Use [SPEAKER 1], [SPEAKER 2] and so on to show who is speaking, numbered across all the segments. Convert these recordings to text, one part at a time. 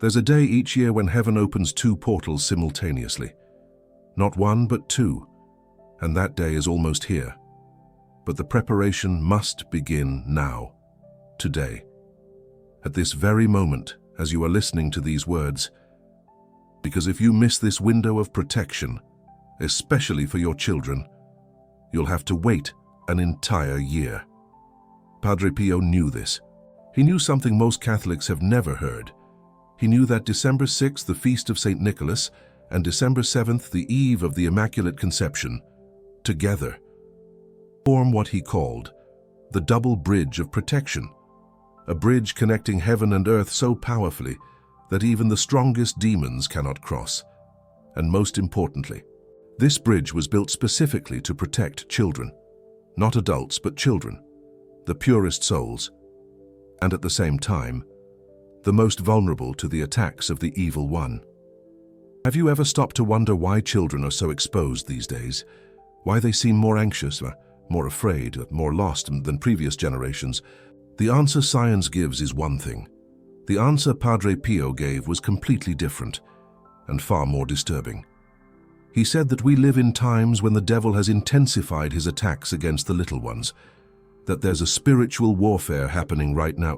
[SPEAKER 1] There's a day each year when heaven opens two portals simultaneously. Not one, but two. And that day is almost here. But the preparation must begin now, today. At this very moment, as you are listening to these words, because if you miss this window of protection, especially for your children, you'll have to wait an entire year. Padre Pio knew this. He knew something most Catholics have never heard. He knew that December 6th, the feast of St. Nicholas, and December 7th, the eve of the Immaculate Conception, together, form what he called the double bridge of protection, a bridge connecting heaven and earth so powerfully that even the strongest demons cannot cross. And most importantly, this bridge was built specifically to protect children, not adults but children, the purest souls, and at the same time, the most vulnerable to the attacks of the evil one. Have you ever stopped to wonder why children are so exposed these days? Why they seem more anxious, more afraid, more lost than previous generations? The answer science gives is one thing. The answer Padre Pio gave was completely different and far more disturbing. He said that we live in times when the devil has intensified his attacks against the little ones, that there's a spiritual warfare happening right now,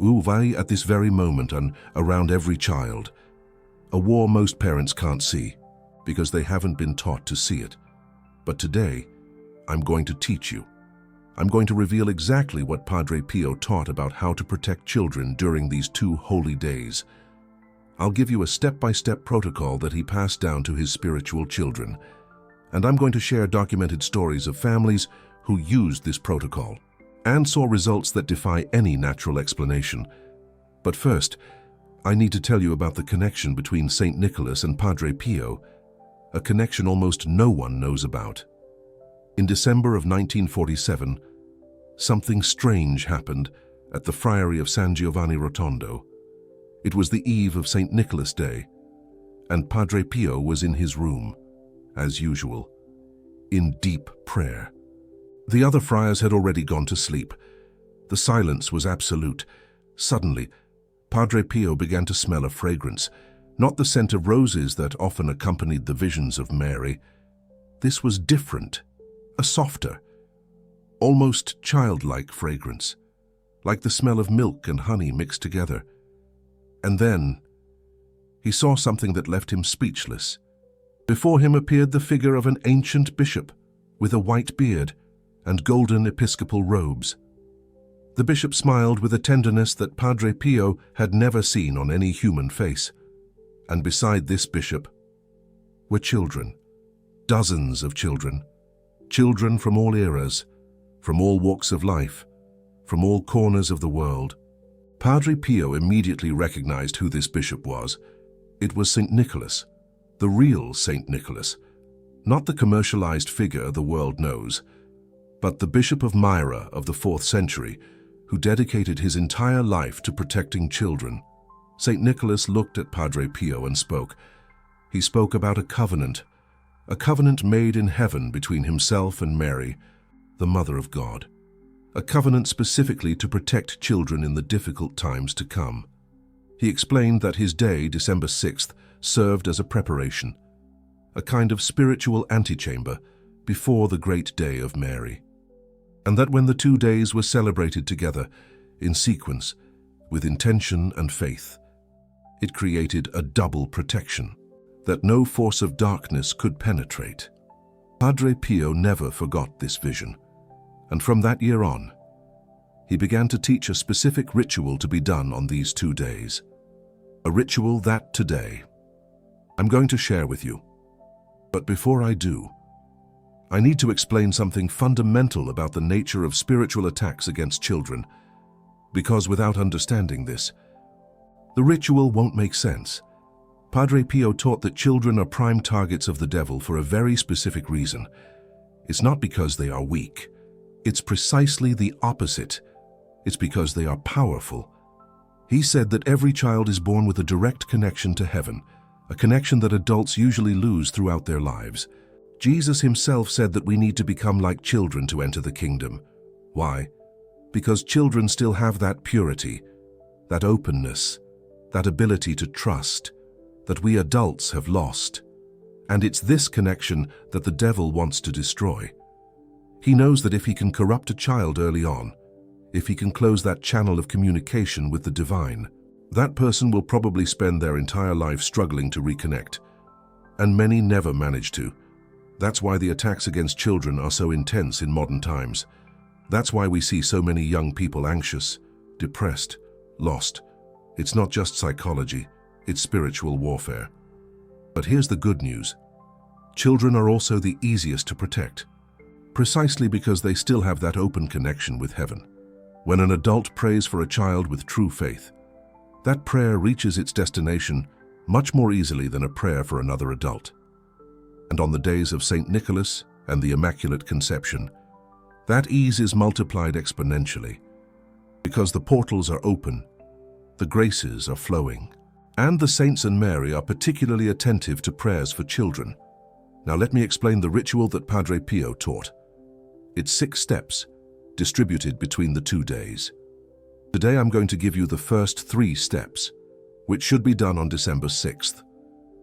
[SPEAKER 1] at this very moment, and around every child. A war most parents can't see because they haven't been taught to see it. But today, I'm going to teach you. I'm going to reveal exactly what Padre Pio taught about how to protect children during these two holy days. I'll give you a step-by-step protocol that he passed down to his spiritual children, and I'm going to share documented stories of families who used this protocol and saw results that defy any natural explanation. But first, I need to tell you about the connection between St. Nicholas and Padre Pio, a connection almost no one knows about. In December of 1947, something strange happened at the Friary of San Giovanni Rotondo. It was the eve of St. Nicholas Day, and Padre Pio was in his room, as usual, in deep prayer. The other friars had already gone to sleep. The silence was absolute. Suddenly, Padre Pio began to smell a fragrance, not the scent of roses that often accompanied the visions of Mary. This was different, a softer, almost childlike fragrance, like the smell of milk and honey mixed together. And then, he saw something that left him speechless. Before him appeared the figure of an ancient bishop with a white beard and golden episcopal robes. The bishop smiled with a tenderness that Padre Pio had never seen on any human face. And beside this bishop were children, dozens of children, children from all eras, from all walks of life, from all corners of the world. Padre Pio immediately recognized who this bishop was. It was St. Nicholas, the real St. Nicholas, not the commercialized figure the world knows, but the Bishop of Myra of the 4th century, who dedicated his entire life to protecting children. St. Nicholas looked at Padre Pio and spoke. He spoke about a covenant made in heaven between himself and Mary, the Mother of God, a covenant specifically to protect children in the difficult times to come. He explained that his day, December 6th, served as a preparation, a kind of spiritual antechamber before the great day of Mary, and that when the 2 days were celebrated together, in sequence, with intention and faith, it created a double protection that no force of darkness could penetrate. Padre Pio never forgot this vision, and from that year on, he began to teach a specific ritual to be done on these 2 days, a ritual that today I'm going to share with you. But before I do, I need to explain something fundamental about the nature of spiritual attacks against children, because without understanding this, the ritual won't make sense. Padre Pio taught that children are prime targets of the devil for a very specific reason. It's not because they are weak. It's precisely the opposite. It's because they are powerful. He said that every child is born with a direct connection to heaven, a connection that adults usually lose throughout their lives. Jesus himself said that we need to become like children to enter the kingdom. Why? Because children still have that purity, that openness, that ability to trust, that we adults have lost. And it's this connection that the devil wants to destroy. He knows that if he can corrupt a child early on, if he can close that channel of communication with the divine, that person will probably spend their entire life struggling to reconnect. And many never manage to. That's why the attacks against children are so intense in modern times. That's why we see so many young people anxious, depressed, lost. It's not just psychology, it's spiritual warfare. But here's the good news. Children are also the easiest to protect, precisely because they still have that open connection with heaven. When an adult prays for a child with true faith, that prayer reaches its destination much more easily than a prayer for another adult. And on the days of St. Nicholas and the Immaculate Conception, that ease is multiplied exponentially, because the portals are open, the graces are flowing, and the saints and Mary are particularly attentive to prayers for children. Now let me explain the ritual that Padre Pio taught. It's 6 steps, distributed between the 2 days. Today I'm going to give you the first 3 steps, which should be done on December 6th.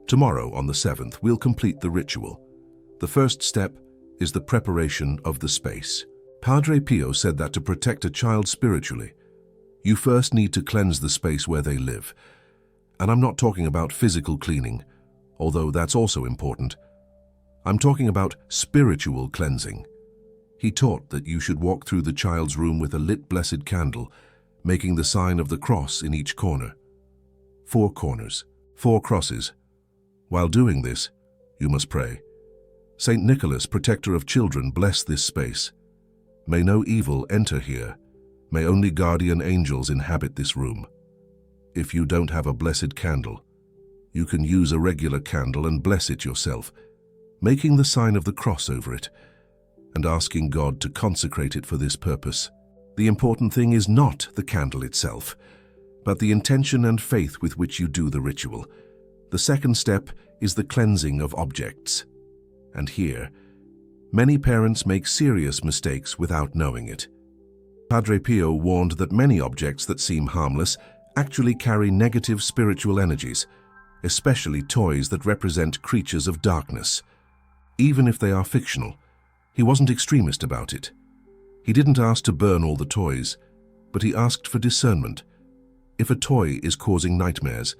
[SPEAKER 1] Tomorrow, on the 7th, we'll complete the ritual. The first step is the preparation of the space. Padre Pio said that to protect a child spiritually, you first need to cleanse the space where they live. And I'm not talking about physical cleaning, although that's also important. I'm talking about spiritual cleansing. He taught that you should walk through the child's room with a lit blessed candle, making the sign of the cross in each corner. 4 corners, 4 crosses. While doing this, you must pray. Saint Nicholas, protector of children, bless this space. May no evil enter here. May only guardian angels inhabit this room. If you don't have a blessed candle, you can use a regular candle and bless it yourself, making the sign of the cross over it, and asking God to consecrate it for this purpose. The important thing is not the candle itself, but the intention and faith with which you do the ritual. The second step is the cleansing of objects. And here, many parents make serious mistakes without knowing it. Padre Pio warned that many objects that seem harmless actually carry negative spiritual energies, especially toys that represent creatures of darkness. Even if they are fictional, he wasn't extremist about it. He didn't ask to burn all the toys, but he asked for discernment. If a toy is causing nightmares,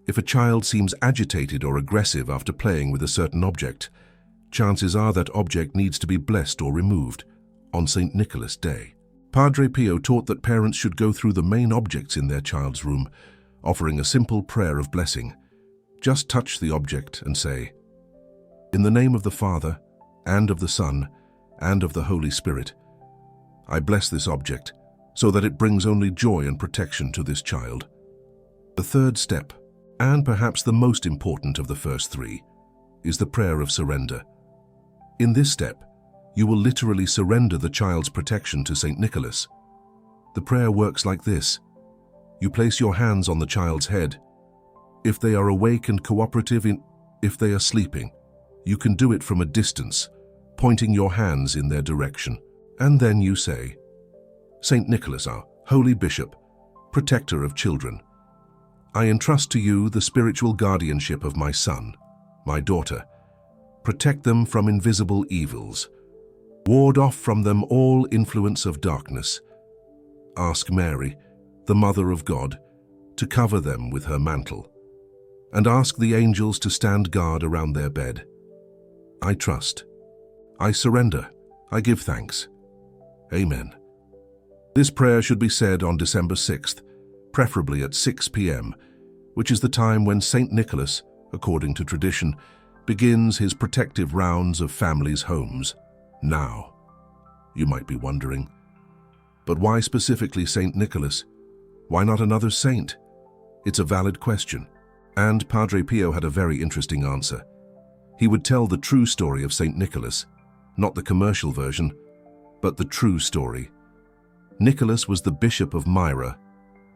[SPEAKER 1] if a child seems agitated or aggressive after playing with a certain object, chances are that object needs to be blessed or removed on St. Nicholas Day. Padre Pio taught that parents should go through the main objects in their child's room, offering a simple prayer of blessing. Just touch the object and say, "In the name of the Father, and of the Son, and of the Holy Spirit, I bless this object so that it brings only joy and protection to this child." The third step, and perhaps the most important of the first 3, is the prayer of surrender. In this step, you will literally surrender the child's protection to St. Nicholas. The prayer works like this. You place your hands on the child's head. If they are awake and cooperative, if they are sleeping, you can do it from a distance, pointing your hands in their direction. And then you say, "St. Nicholas, our Holy Bishop, protector of children, I entrust to you the spiritual guardianship of my son, my daughter. Protect them from invisible evils. Ward off from them all influence of darkness. Ask Mary, the Mother of God, to cover them with her mantle, and ask the angels to stand guard around their bed. I trust. I surrender. I give thanks. Amen." This prayer should be said on December 6th, preferably at 6 p.m., which is the time when St. Nicholas, according to tradition, begins his protective rounds of families' homes. Now, you might be wondering, but why specifically St. Nicholas? Why not another saint? It's a valid question, and Padre Pio had a very interesting answer. He would tell the true story of St. Nicholas, not the commercial version, but the true story. Nicholas was the Bishop of Myra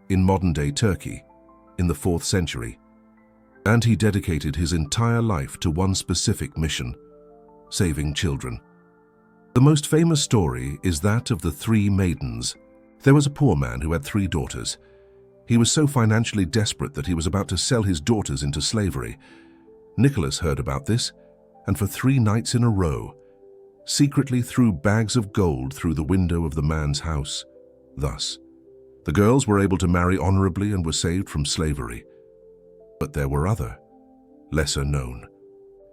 [SPEAKER 1] in modern-day Turkey in the 4th century, and he dedicated his entire life to one specific mission: saving children. The most famous story is that of the 3 maidens. There was a poor man who had 3 daughters. He was so financially desperate that he was about to sell his daughters into slavery. Nicholas heard about this, and for 3 nights in a row, secretly threw bags of gold through the window of the man's house. Thus, the girls were able to marry honorably and were saved from slavery. But there were other, lesser known,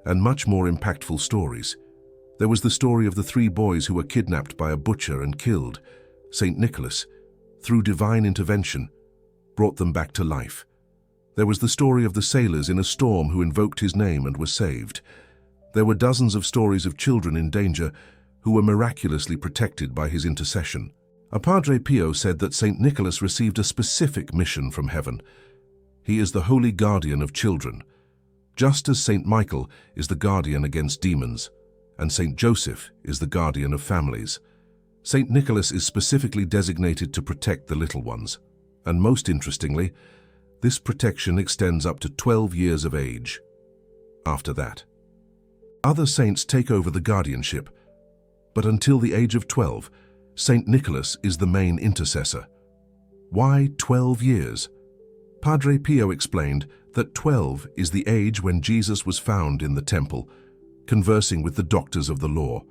[SPEAKER 1] and much more impactful stories. There was the story of the 3 boys who were kidnapped by a butcher and killed. St. Nicholas, through divine intervention, brought them back to life. There was the story of the sailors in a storm who invoked his name and were saved. There were dozens of stories of children in danger who were miraculously protected by his intercession. A Padre Pio said that St. Nicholas received a specific mission from heaven. He is the holy guardian of children, just as St. Michael is the guardian against demons, and St. Joseph is the guardian of families. St. Nicholas is specifically designated to protect the little ones. And most interestingly, this protection extends up to 12 years of age. After that, other saints take over the guardianship, but until the age of 12, St. Nicholas is the main intercessor. Why 12 years? Padre Pio explained that 12 is the age when Jesus was found in the temple, conversing with the doctors of the law.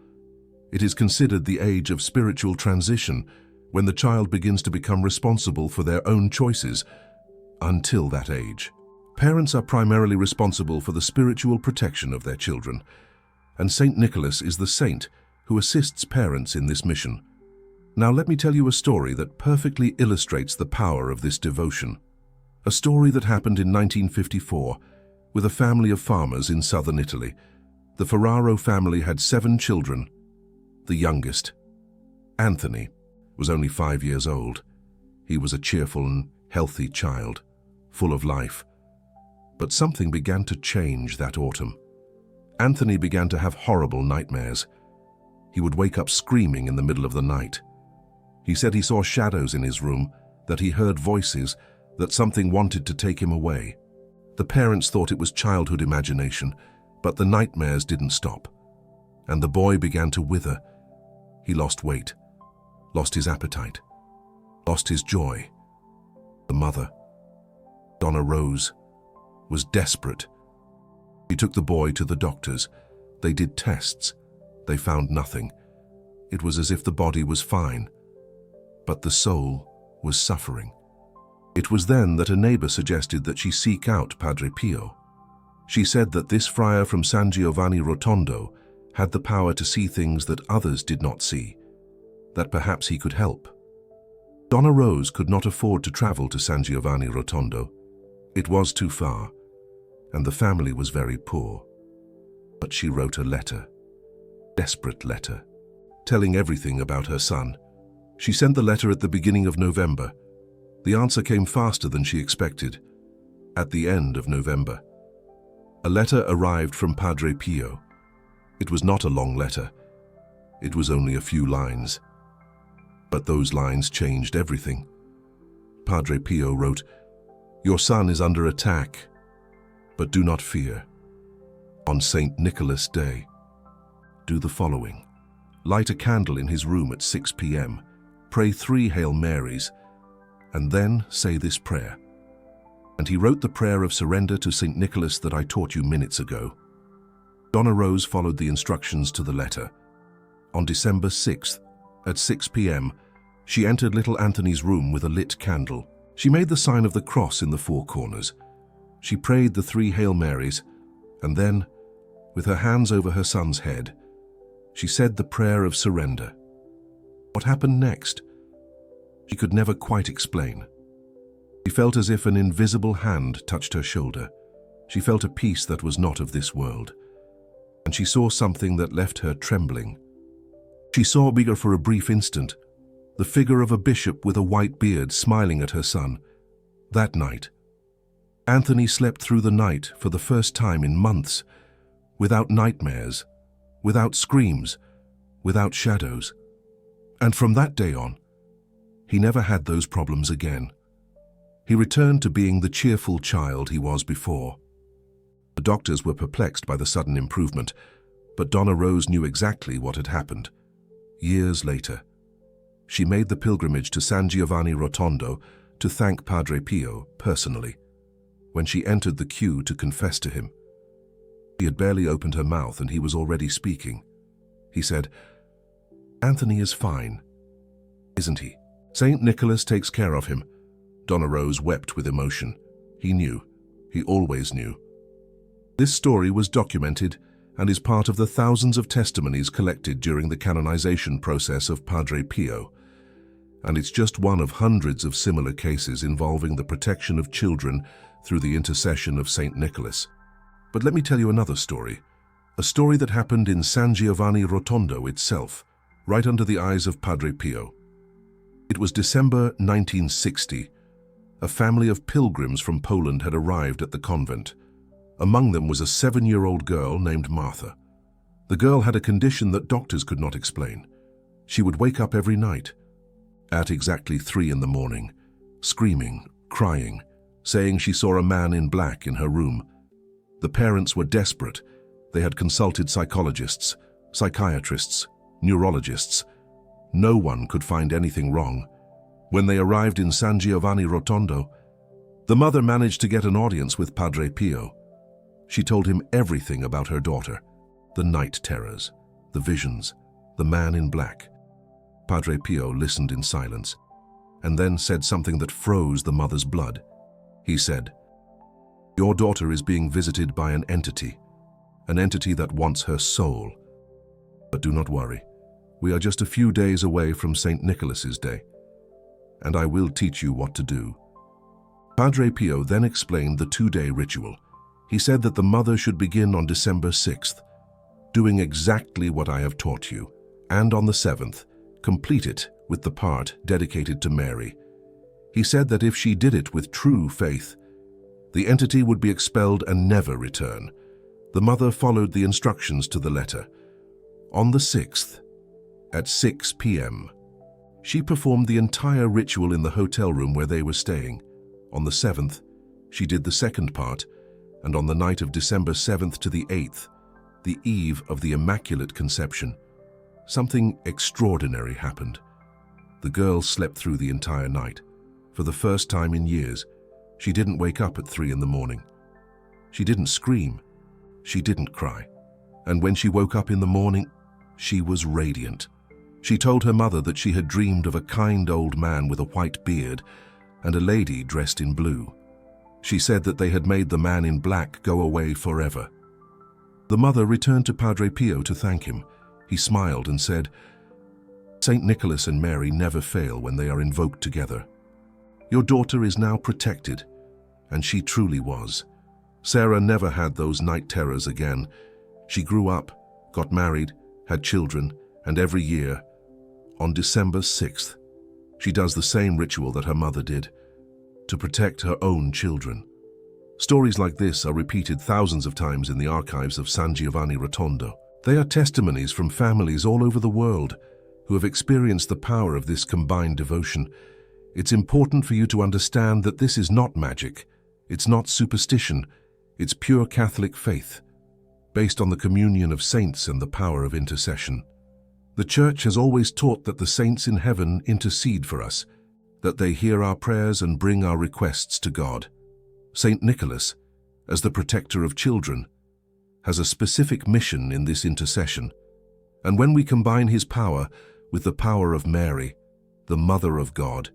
[SPEAKER 1] It is considered the age of spiritual transition, when the child begins to become responsible for their own choices. Until that age, parents are primarily responsible for the spiritual protection of their children, and St. Nicholas is the saint who assists parents in this mission. Now let me tell you a story that perfectly illustrates the power of this devotion. A story that happened in 1954 with a family of farmers in southern Italy. The Ferraro family had 7 children. The youngest, Anthony, was only 5 years old. He was a cheerful and healthy child, full of life. But something began to change that autumn. Anthony began to have horrible nightmares. He would wake up screaming in the middle of the night. He said he saw shadows in his room, that he heard voices, that something wanted to take him away. The parents thought it was childhood imagination, but the nightmares didn't stop. And the boy began to wither. He lost weight, lost his appetite, lost his joy. The mother, Donna Rose, was desperate. She took the boy to the doctors. They did tests. They found nothing. It was as if the body was fine, but the soul was suffering. It was then that a neighbor suggested that she seek out Padre Pio. She said that this friar from San Giovanni Rotondo had the power to see things that others did not see, that perhaps he could help. Donna Rose could not afford to travel to San Giovanni Rotondo. It was too far, and the family was very poor. But she wrote a letter, desperate letter, telling everything about her son. She sent the letter at the beginning of November. The answer came faster than she expected, at the end of November. A letter arrived from Padre Pio. It was not a long letter. It was only a few lines. But those lines changed everything. Padre Pio wrote, "Your son is under attack, but do not fear. On St. Nicholas Day, do the following. Light a candle in his room at 6 p.m., pray 3 Hail Marys, and then say this prayer." And he wrote the prayer of surrender to St. Nicholas that I taught you minutes ago. Donna Rose followed the instructions to the letter. On December 6th, at 6 p.m., she entered little Anthony's room with a lit candle. She made the sign of the cross in the 4 corners. She prayed the 3 Hail Marys, and then, with her hands over her son's head, she said the prayer of surrender. What happened next? She could never quite explain. She felt as if an invisible hand touched her shoulder. She felt a peace that was not of this world. And she saw something that left her trembling. She saw bigger for a brief instant, the figure of a bishop with a white beard smiling at her son. That night, Anthony slept through the night for the first time in months, without nightmares, without screams, without shadows. And from that day on, he never had those problems again. He returned to being the cheerful child he was before. The doctors were perplexed by the sudden improvement, but Donna Rose knew exactly what had happened. Years later, she made the pilgrimage to San Giovanni Rotondo to thank Padre Pio personally when she entered the queue to confess to him. She had barely opened her mouth and he was already speaking. He said, "Anthony is fine, isn't he? Saint Nicholas takes care of him." Donna Rose wept with emotion. He knew. He always knew. This story was documented and is part of the thousands of testimonies collected during the canonization process of Padre Pio. And it's just one of hundreds of similar cases involving the protection of children through the intercession of Saint Nicholas. But let me tell you another story, a story that happened in San Giovanni Rotondo itself, right under the eyes of Padre Pio. It was December 1960. A family of pilgrims from Poland had arrived at the convent. Among them was a 7-year-old girl named Martha. The girl had a condition that doctors could not explain. She would wake up every night, at exactly 3 in the morning, screaming, crying, saying she saw a man in black in her room. The parents were desperate. They had consulted psychologists, psychiatrists, neurologists. No one could find anything wrong. When they arrived in San Giovanni Rotondo, the mother managed to get an audience with Padre Pio. She told him everything about her daughter, the night terrors, the visions, the man in black. Padre Pio listened in silence, and then said something that froze the mother's blood. He said, "Your daughter is being visited by an entity that wants her soul. But do not worry, we are just a few days away from St. Nicholas's Day, and I will teach you what to do." Padre Pio then explained the 2-day ritual. He said that the mother should begin on December 6th, doing exactly what I have taught you, and on the 7th, complete it with the part dedicated to Mary. He said that if she did it with true faith, the entity would be expelled and never return. The mother followed the instructions to the letter. On the 6th, at 6 p.m., she performed the entire ritual in the hotel room where they were staying. On the 7th, she did the second part, and on the night of December 7th to the 8th, the eve of the Immaculate Conception, something extraordinary happened. The girl slept through the entire night. For the first time in years, she didn't wake up at 3 in the morning. She didn't scream. She didn't cry. And when she woke up in the morning, she was radiant. She told her mother that she had dreamed of a kind old man with a white beard and a lady dressed in blue. She said that they had made the man in black go away forever. The mother returned to Padre Pio to thank him. He smiled and said, "Saint Nicholas and Mary never fail when they are invoked together. Your daughter is now protected," and she truly was. Sarah never had those night terrors again. She grew up, got married, had children, and every year, on December 6th, she does the same ritual that her mother did, to protect her own children. Stories like this are repeated thousands of times in the archives of San Giovanni Rotondo. They are testimonies from families all over the world who have experienced the power of this combined devotion. It's important for you to understand that this is not magic, it's not superstition, it's pure Catholic faith, based on the communion of saints and the power of intercession. The Church has always taught that the saints in heaven intercede for us, that they hear our prayers and bring our requests to God. Saint Nicholas, as the protector of children, has a specific mission in this intercession. And when we combine his power with the power of Mary, the Mother of God,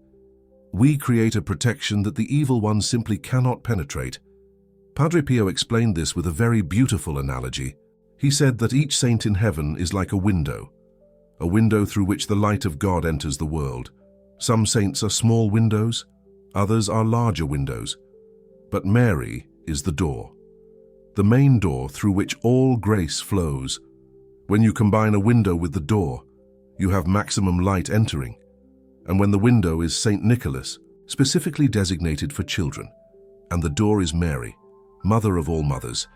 [SPEAKER 1] we create a protection that the evil one simply cannot penetrate. Padre Pio explained this with a very beautiful analogy. He said that each saint in heaven is like a window through which the light of God enters the world. Some saints are small windows, others are larger windows. But Mary is the door, the main door through which all grace flows. When you combine a window with the door, you have maximum light entering. And when the window is Saint Nicholas, specifically designated for children, and the door is Mary, Mother of all mothers,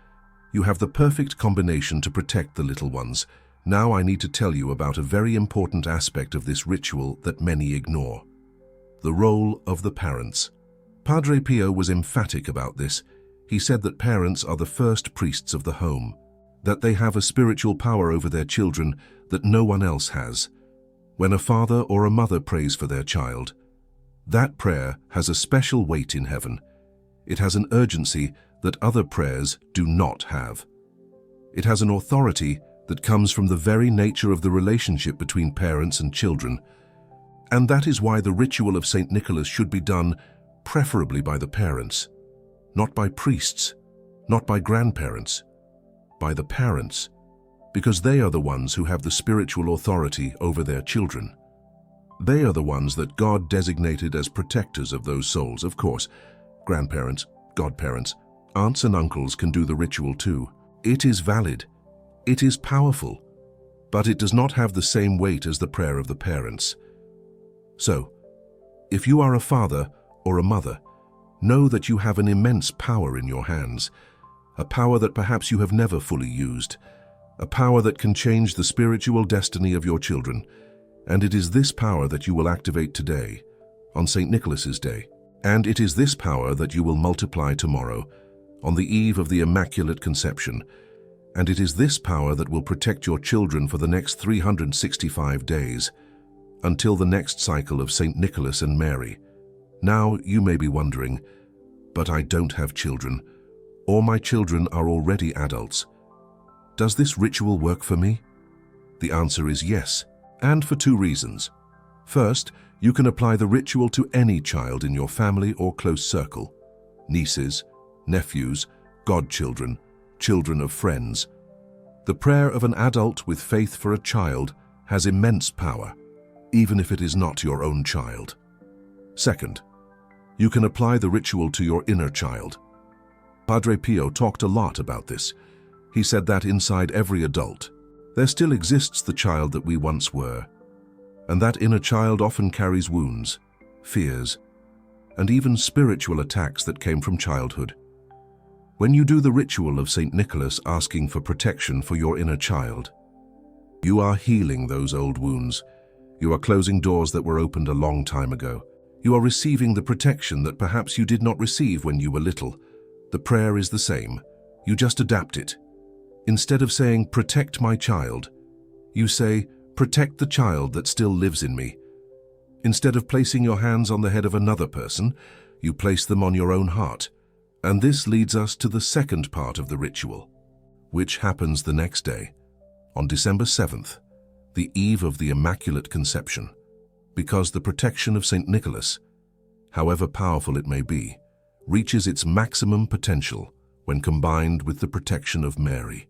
[SPEAKER 1] you have the perfect combination to protect the little ones. Now I need to tell you about a very important aspect of this ritual that many ignore: the role of the parents. Padre Pio was emphatic about this. He said that parents are the first priests of the home, that they have a spiritual power over their children that no one else has. When a father or a mother prays for their child, That prayer has a special weight in heaven. It has an urgency that other prayers do not have. It has an authority that comes from the very nature of the relationship between parents and children. And that is why the ritual of St. Nicholas should be done preferably by the parents, not by priests, not by grandparents, by the parents, because they are the ones who have the spiritual authority over their children. They are the ones that God designated as protectors of those souls. Of course, grandparents, godparents, aunts and uncles can do the ritual too. It is valid, it is powerful, but it does not have the same weight as the prayer of the parents. So, if you are a father or a mother, know that you have an immense power in your hands, a power that perhaps you have never fully used, a power that can change the spiritual destiny of your children, and it is this power that you will activate today, on St. Nicholas's Day, and it is this power that you will multiply tomorrow, on the eve of the Immaculate Conception, and it is this power that will protect your children for the next 365 days, until the next cycle of St. Nicholas and Mary. Now you may be wondering, but I don't have children, or my children are already adults. Does this ritual work for me? The answer is yes, and for two reasons. First, you can apply the ritual to any child in your family or close circle, nieces, nephews, godchildren, children of friends. The prayer of an adult with faith for a child has immense power, even if it is not your own child. Second, you can apply the ritual to your inner child. Padre Pio talked a lot about this. He said that inside every adult, there still exists the child that we once were, and that inner child often carries wounds, fears, and even spiritual attacks that came from childhood. When you do the ritual of St. Nicholas asking for protection for your inner child, you are healing those old wounds. You are closing doors that were opened a long time ago. You are receiving the protection that perhaps you did not receive when you were little. The prayer is the same. You just adapt it. Instead of saying, "Protect my child," you say, "Protect the child that still lives in me." Instead of placing your hands on the head of another person, you place them on your own heart. And this leads us to the second part of the ritual, which happens the next day, on December 7th, the eve of the Immaculate Conception, because the protection of St. Nicholas, however powerful it may be, reaches its maximum potential when combined with the protection of Mary.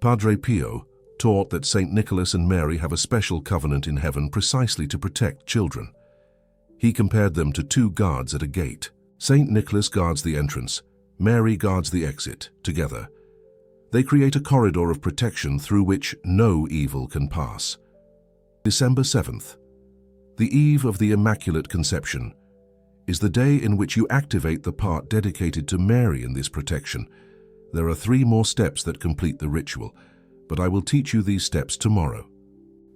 [SPEAKER 1] Padre Pio taught that St. Nicholas and Mary have a special covenant in heaven precisely to protect children. He compared them to two guards at a gate. St. Nicholas guards the entrance, Mary guards the exit. Together, they create a corridor of protection through which no evil can pass. December 7th, the eve of the Immaculate Conception, is the day in which you activate the part dedicated to Mary in this protection. There are 3 more steps that complete the ritual, but I will teach you these steps tomorrow,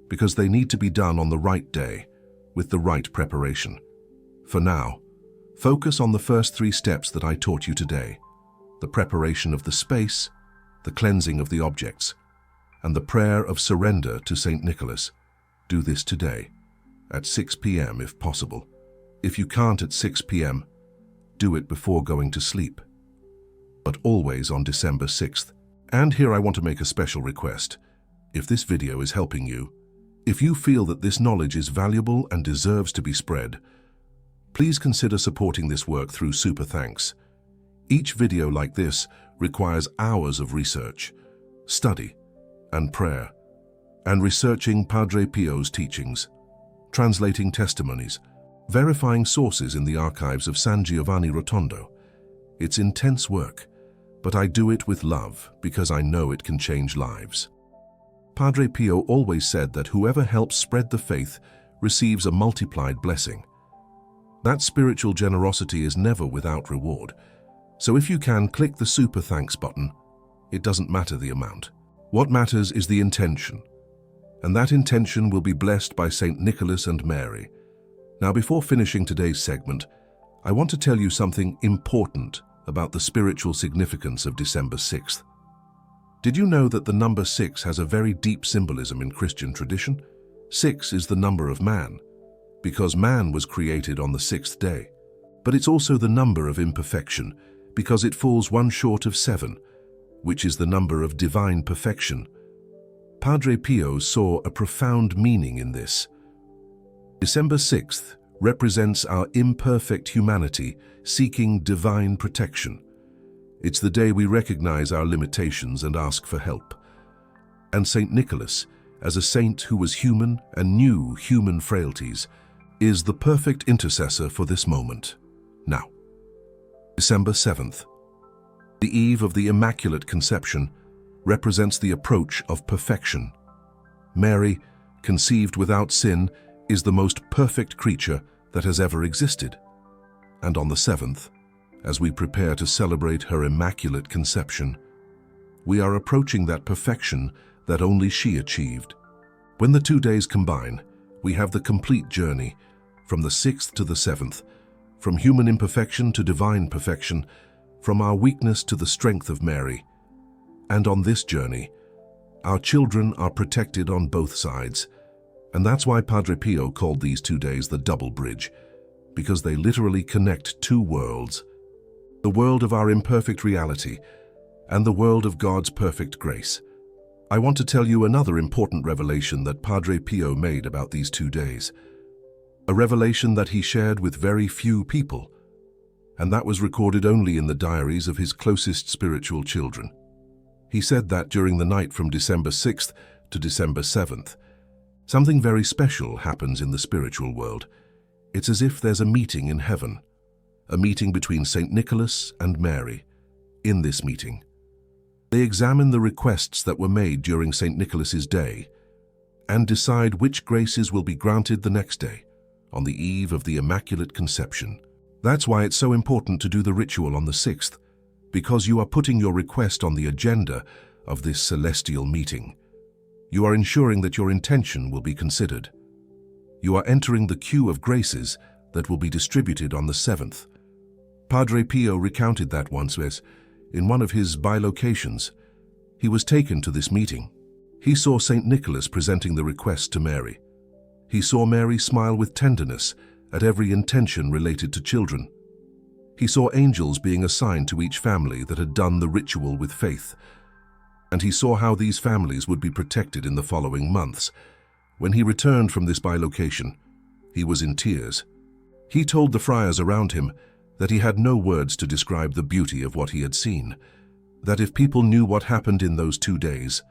[SPEAKER 1] because they need to be done on the right day, with the right preparation. For now, focus on the first 3 steps that I taught you today: the preparation of the space, the cleansing of the objects, and the prayer of surrender to St. Nicholas. Do this today, at 6 p.m. if possible. If you can't at 6 p.m., do it before going to sleep, but always on December 6th. And here I want to make a special request. If this video is helping you, if you feel that this knowledge is valuable and deserves to be spread, please consider supporting this work through Super Thanks. Each video like this requires hours of research, study, and prayer, and researching Padre Pio's teachings, translating testimonies, verifying sources in the archives of San Giovanni Rotondo. It's intense work, but I do it with love because I know it can change lives. Padre Pio always said that whoever helps spread the faith receives a multiplied blessing. That spiritual generosity is never without reward. So if you can, click the Super Thanks button. It doesn't matter the amount. What matters is the intention. And that intention will be blessed by St. Nicholas and Mary. Now, before finishing today's segment, I want to tell you something important about the spiritual significance of December 6th. Did you know that the number 6 has a very deep symbolism in Christian tradition? 6 is the number of man. because man was created on the sixth day. But it's also the number of imperfection, because it falls one short of 7, which is the number of divine perfection. Padre Pio saw a profound meaning in this. December 6th represents our imperfect humanity seeking divine protection. It's the day we recognize our limitations and ask for help. And Saint Nicholas, as a saint who was human and knew human frailties, is the perfect intercessor for this moment. Now, December 7th, the eve of the Immaculate Conception, represents the approach of perfection. Mary, conceived without sin, is the most perfect creature that has ever existed. And on the 7th, as we prepare to celebrate her Immaculate Conception, we are approaching that perfection that only she achieved. When the 2 days combine, we have the complete journey, from the 6th to the 7th, from human imperfection to divine perfection, from our weakness to the strength of Mary. And on this journey, our children are protected on both sides. And that's why Padre Pio called these 2 days the double bridge, because they literally connect 2 worlds, the world of our imperfect reality and the world of God's perfect grace. I want to tell you another important revelation that Padre Pio made about these 2 days, a revelation that he shared with very few people, and that was recorded only in the diaries of his closest spiritual children. He said that during the night from December 6th to December 7th, something very special happens in the spiritual world. It's as if there's a meeting in heaven, a meeting between Saint Nicholas and Mary. In this meeting, they examine the requests that were made during Saint Nicholas's day and decide which graces will be granted the next day, on the eve of the Immaculate Conception. That's why it's so important to do the ritual on the 6th, because you are putting your request on the agenda of this celestial meeting. You are ensuring that your intention will be considered. You are entering the queue of graces that will be distributed on the 7th. Padre Pio recounted that once as, in one of his bilocations, he was taken to this meeting. He saw Saint Nicholas presenting the request to Mary. He saw Mary smile with tenderness at every intention related to children. He saw angels being assigned to each family that had done the ritual with faith. And he saw how these families would be protected in the following months. When he returned from this bilocation, he was in tears. He told the friars around him that he had no words to describe the beauty of what he had seen, that if people knew what happened in those 2 days,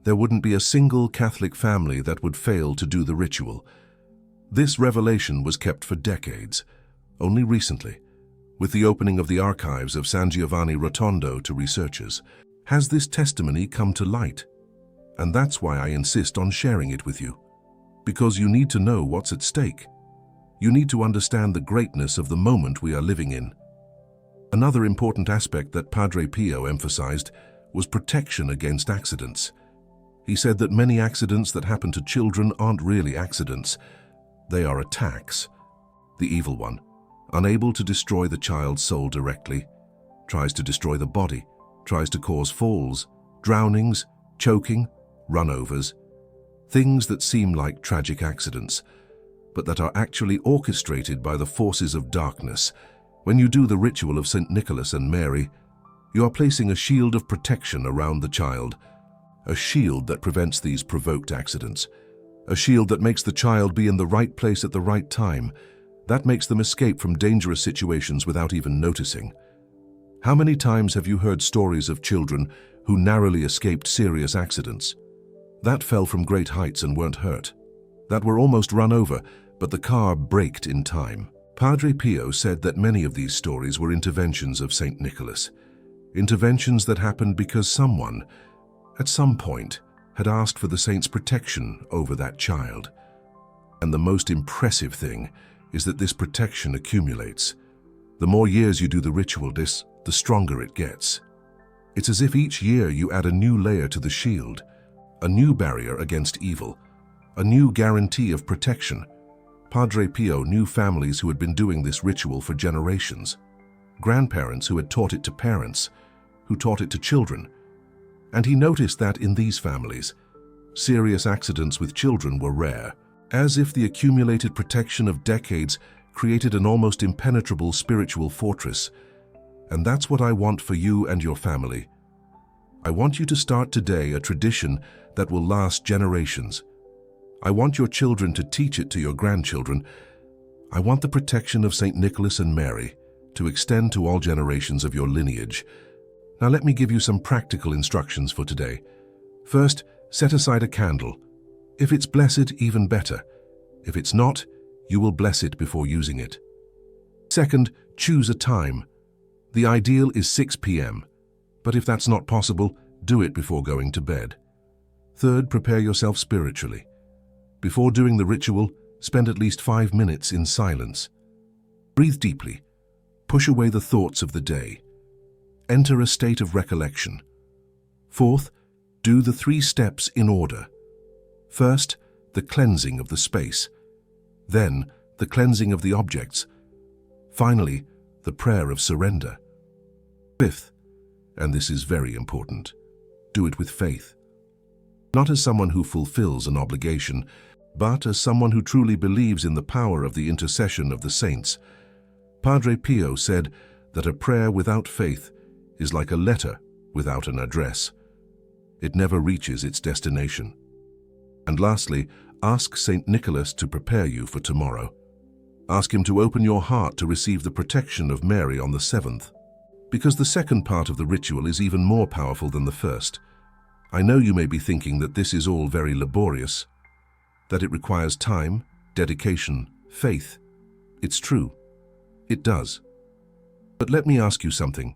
[SPEAKER 1] there wouldn't be a single Catholic family that would fail to do the ritual. This revelation was kept for decades. Only recently, with the opening of the archives of San Giovanni Rotondo to researchers, has this testimony come to light. And that's why I insist on sharing it with you, because you need to know what's at stake. You need to understand the greatness of the moment we are living in. Another important aspect that Padre Pio emphasized was protection against accidents. He said that many accidents that happen to children aren't really accidents. They are attacks. The evil one, unable to destroy the child's soul directly, tries to destroy the body, tries to cause falls, drownings, choking, runovers, things that seem like tragic accidents, but that are actually orchestrated by the forces of darkness. When you do the ritual of St. Nicholas and Mary, you are placing a shield of protection around the child, a shield that prevents these provoked accidents, a shield that makes the child be in the right place at the right time, that makes them escape from dangerous situations without even noticing. How many times have you heard stories of children who narrowly escaped serious accidents? That fell from great heights and weren't hurt. That were almost run over, but the car braked in time. Padre Pio said that many of these stories were interventions of St. Nicholas. Interventions that happened because someone, at some point, had asked for the saint's protection over that child. And the most impressive thing is that this protection accumulates. The more years you do the ritual, the stronger it gets. It's as if each year you add a new layer to the shield, a new barrier against evil, a new guarantee of protection. Padre Pio knew families who had been doing this ritual for generations, grandparents who had taught it to parents, who taught it to children, and he noticed that in these families, serious accidents with children were rare. as if the accumulated protection of decades created an almost impenetrable spiritual fortress. And that's what I want for you and your family. I want you to start today a tradition that will last generations. I want your children to teach it to your grandchildren. I want the protection of St. Nicholas and Mary to extend to all generations of your lineage. Now let me give you some practical instructions for today. First, set aside a candle. If it's blessed, even better. If it's not, you will bless it before using it. Second, choose a time. The ideal is 6 p.m., but if that's not possible, do it before going to bed. Third, prepare yourself spiritually. Before doing the ritual, spend at least 5 minutes in silence. Breathe deeply. Push away the thoughts of the day. Enter a state of recollection. Fourth, do the 3 steps in order. First, the cleansing of the space. Then, the cleansing of the objects. Finally, the prayer of surrender. Fifth, and this is very important, do it with faith. Not as someone who fulfills an obligation, but as someone who truly believes in the power of the intercession of the saints. Padre Pio said that a prayer without faith is like a letter without an address. It never reaches its destination. And lastly, ask St. Nicholas to prepare you for tomorrow. Ask him to open your heart to receive the protection of Mary on the 7th. Because the second part of the ritual is even more powerful than the first. I know you may be thinking that this is all very laborious, that it requires time, dedication, faith. It's true. It does. But let me ask you something.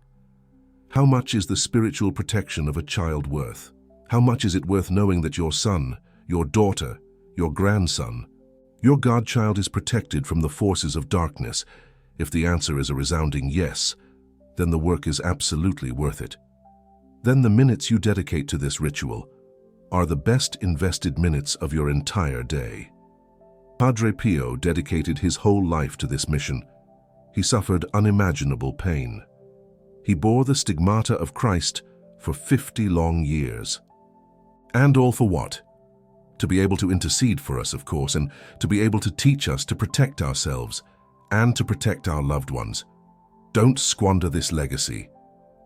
[SPEAKER 1] How much is the spiritual protection of a child worth? How much is it worth knowing that your son, your daughter, your grandson, your godchild is protected from the forces of darkness? If the answer is a resounding yes, then the work is absolutely worth it. Then the minutes you dedicate to this ritual are the best invested minutes of your entire day. Padre Pio dedicated his whole life to this mission. He suffered unimaginable pain. He bore the stigmata of Christ for 50 long years. And all for what? To be able to intercede for us, of course, and to be able to teach us to protect ourselves and to protect our loved ones. Don't squander this legacy.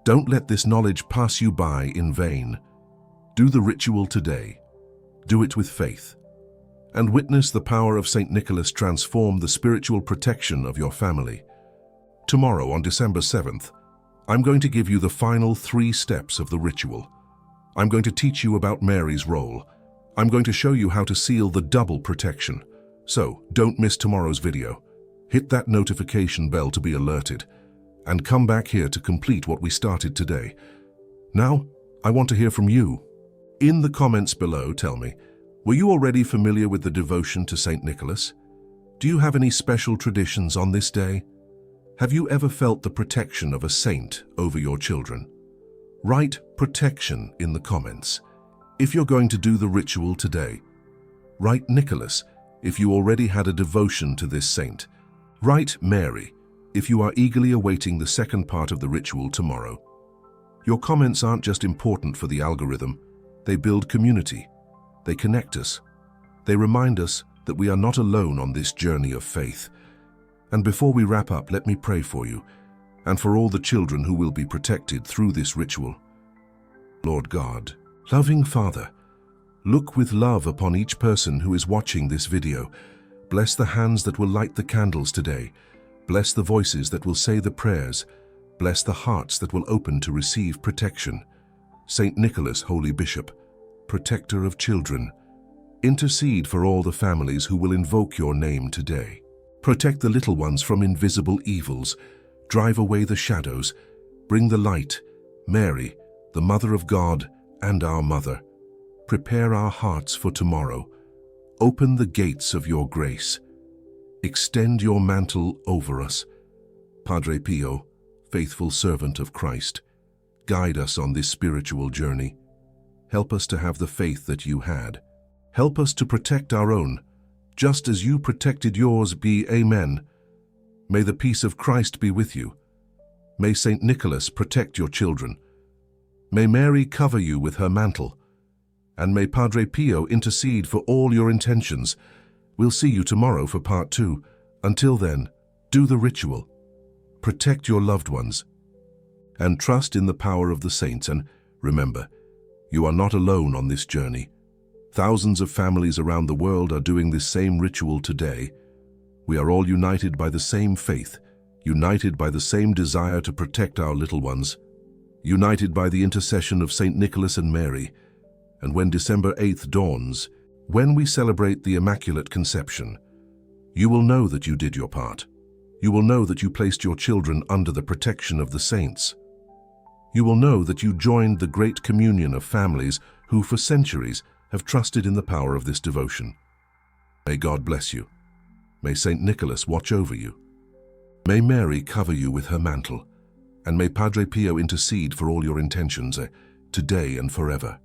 [SPEAKER 1] Don't let this knowledge pass you by in vain. Do the ritual today. Do it with faith. And witness the power of St. Nicholas transform the spiritual protection of your family. Tomorrow, on December 7th, I'm going to give you the final 3 steps of the ritual. I'm going to teach you about Mary's role. I'm going to show you how to seal the double protection. So, don't miss tomorrow's video. Hit that notification bell to be alerted. And come back here to complete what we started today. Now, I want to hear from you. In the comments below, tell me, were you already familiar with the devotion to St. Nicholas? Do you have any special traditions on this day? Have you ever felt the protection of a saint over your children? Write protection in the comments if you're going to do the ritual today. Write Nicholas if you already had a devotion to this saint. Write Mary if you are eagerly awaiting the second part of the ritual tomorrow. Your comments aren't just important for the algorithm. They build community. They connect us. They remind us that we are not alone on this journey of faith. And before we wrap up, let me pray for you and for all the children who will be protected through this ritual. Lord God, loving Father, look with love upon each person who is watching this video. Bless the hands that will light the candles today. Bless the voices that will say the prayers. Bless the hearts that will open to receive protection. St. Nicholas, Holy Bishop, protector of children, intercede for all the families who will invoke your name today. Protect the little ones from invisible evils. Drive away the shadows. Bring the light. Mary, the Mother of God and our Mother, prepare our hearts for tomorrow. Open the gates of your grace. Extend your mantle over us. Padre Pio, faithful servant of Christ, guide us on this spiritual journey. Help us to have the faith that you had. Help us to protect our own, just as you protected yours. Be Amen. May the peace of Christ be with you. May St. Nicholas protect your children. May Mary cover you with her mantle. And may Padre Pio intercede for all your intentions. We'll see you tomorrow for part 2. Until then, do the ritual, protect your loved ones, and trust in the power of the saints. And remember, you are not alone on this journey. Thousands of families around the world are doing this same ritual today. We are all united by the same faith, united by the same desire to protect our little ones, united by the intercession of Saint Nicholas and Mary. And when December 8th dawns, when we celebrate the Immaculate Conception, you will know that you did your part. You will know that you placed your children under the protection of the saints. You will know that you joined the great communion of families who for centuries have trusted in the power of this devotion. May God bless you. May Saint Nicholas watch over you. May Mary cover you with her mantle, and may Padre Pio intercede for all your intentions, today and forever.